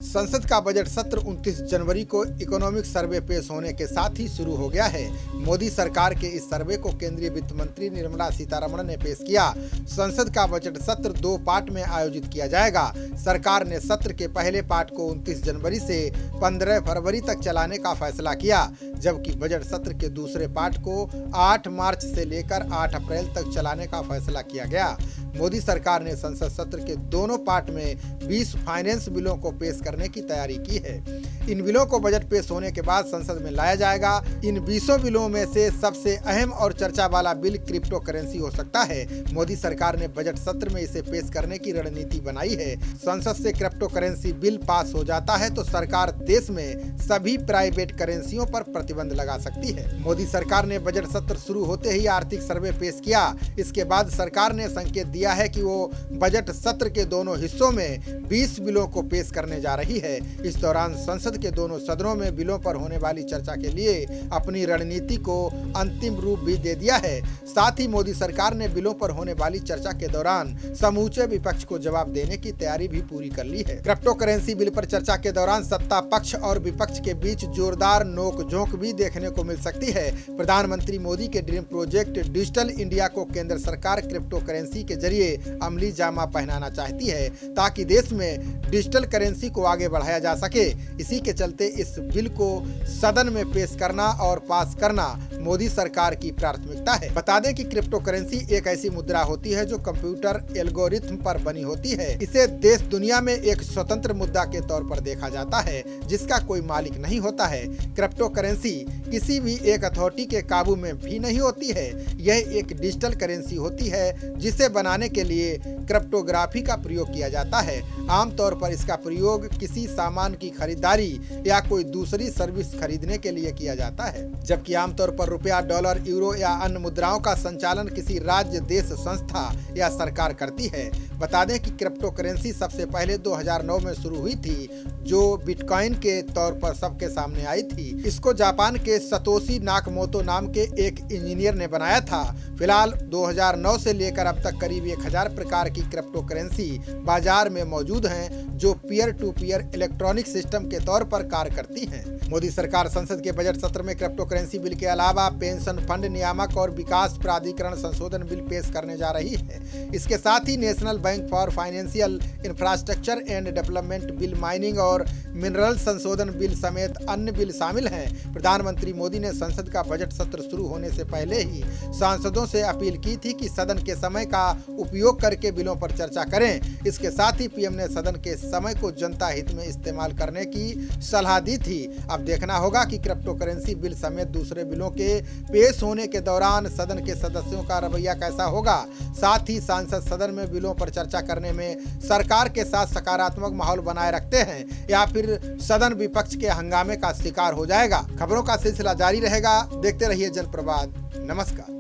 संसद का बजट सत्र 29 जनवरी को इकोनॉमिक सर्वे पेश होने के साथ ही शुरू हो गया है। मोदी सरकार के इस सर्वे को केंद्रीय वित्त मंत्री निर्मला सीतारमण ने पेश किया। संसद का बजट सत्र 2 पार्ट में आयोजित किया जाएगा। सरकार ने सत्र के पहले पार्ट को 29 जनवरी से 15 फरवरी तक चलाने का फैसला किया, जबकि बजट सत्र के दूसरे पार्ट को 8 मार्च से लेकर 8 अप्रैल तक चलाने का फैसला किया गया। मोदी सरकार ने संसद सत्र के दोनों पार्ट में 20 फाइनेंस बिलों को पेश करने की तैयारी की है। इन बिलों को बजट पेश होने के बाद संसद में लाया जाएगा। इन 20 बिलों में से सबसे अहम और चर्चा वाला बिल क्रिप्टो करेंसी हो सकता है। मोदी सरकार ने बजट सत्र में इसे पेश करने की रणनीति बनाई है। संसद से क्रिप्टो करेंसी बिल पास हो जाता है तो सरकार देश में सभी प्राइवेट करेंसियों पर प्रतिबंध लगा सकती है। मोदी सरकार ने बजट सत्र शुरू होते ही आर्थिक सर्वे पेश किया। इसके बाद सरकार ने संकेत दिया है कि वो बजट सत्र के दोनों हिस्सों में 20 बिलों को पेश करने जा रही है। इस दौरान संसद के दोनों सदनों में बिलों पर होने वाली चर्चा के लिए अपनी रणनीति को अंतिम रूप भी दे दिया है। साथ ही मोदी सरकार ने बिलों पर होने वाली चर्चा के दौरान समूचे विपक्ष को जवाब देने की तैयारी भी पूरी कर ली है। क्रिप्टो करेंसी बिल पर चर्चा के दौरान सत्ता पक्ष और विपक्ष के बीच जोरदार नोक-झोंक भी देखने को मिल सकती है। प्रधानमंत्री मोदी के ड्रीम प्रोजेक्ट डिजिटल इंडिया को केंद्र सरकार क्रिप्टो करेंसी के जरिए अमली जामा पहनाना चाहती है, ताकि देश में डिजिटल करेंसी को आगे बढ़ाया जा सके। इसी के चलते इस बिल को सदन में पेश करना और पास करना मोदी सरकार की प्राथमिकता है। बता दें कि क्रिप्टो करेंसी एक ऐसी मुद्रा होती है जो कंप्यूटर एल्गोरिथम पर बनी होती है। इसे देश दुनिया में एक स्वतंत्र मुद्रा के तौर पर देखा जाता है, जिसका कोई मालिक नहीं होता है। क्रिप्टो करेंसी किसी भी एक अथॉरिटी के काबू में भी नहीं होती है। यह एक डिजिटल करेंसी होती है जिसे बनाने के लिए क्रिप्टोग्राफी का प्रयोग किया जाता है। आमतौर पर इसका प्रयोग किसी सामान की खरीदारी या कोई दूसरी सर्विस खरीदने के लिए किया जाता है, जबकि आमतौर पर रुपया, डॉलर, यूरो या अन्य मुद्राओं का संचालन किसी राज्य, देश, संस्था या सरकार करती है। बता दें कि क्रिप्टो करेंसी सबसे पहले 2009 में शुरू हुई थी, जो बिटकॉइन के तौर पर सबके सामने आई थी। इसको जापान के सतोशी नाकामोतो नाम के एक इंजीनियर ने बनाया था। फिलहाल 2009 से लेकर अब तक करीब 1000 प्रकार की क्रिप्टो करेंसी बाजार में मौजूद हैं, जो peer to peer electronic system के तौर पर कार्य करती हैं। मोदी सरकार संसद के बजट सत्र में क्रिप्टो करेंसी बिल के अलावा पेंशन फंड नियामक और विकास प्राधिकरण संशोधन बिल पेश करने जा रही है। इसके साथ ही national bank for financial infrastructure and development bill, mining और मिनरल संशोधन बिल समेत अन्य बिल शामिल हैं। प्रधानमंत्री मोदी ने संसद का बजट सत्र शुरू होने से पहले ही सांसदों से अपील की थी कि सदन के समय का उपयोग करके बिलों पर चर्चा करें। इसके साथ ही पीएम ने सदन के समय को जनता हित में इस्तेमाल करने की सलाह दी थी। अब देखना होगा कि क्रिप्टो करेंसी बिल समेत दूसरे बिलों के पेश होने के दौरान सदन के सदस्यों का रवैया कैसा होगा। साथ ही सांसद सदन में बिलों पर चर्चा करने में सरकार के साथ सकारात्मक माहौल बनाए रखते हैं या फिर सदन विपक्ष के हंगामे का शिकार हो जाएगा। खबरों का सिलसिला जारी रहेगा। देखते रहिए जनप्रवाद। नमस्कार।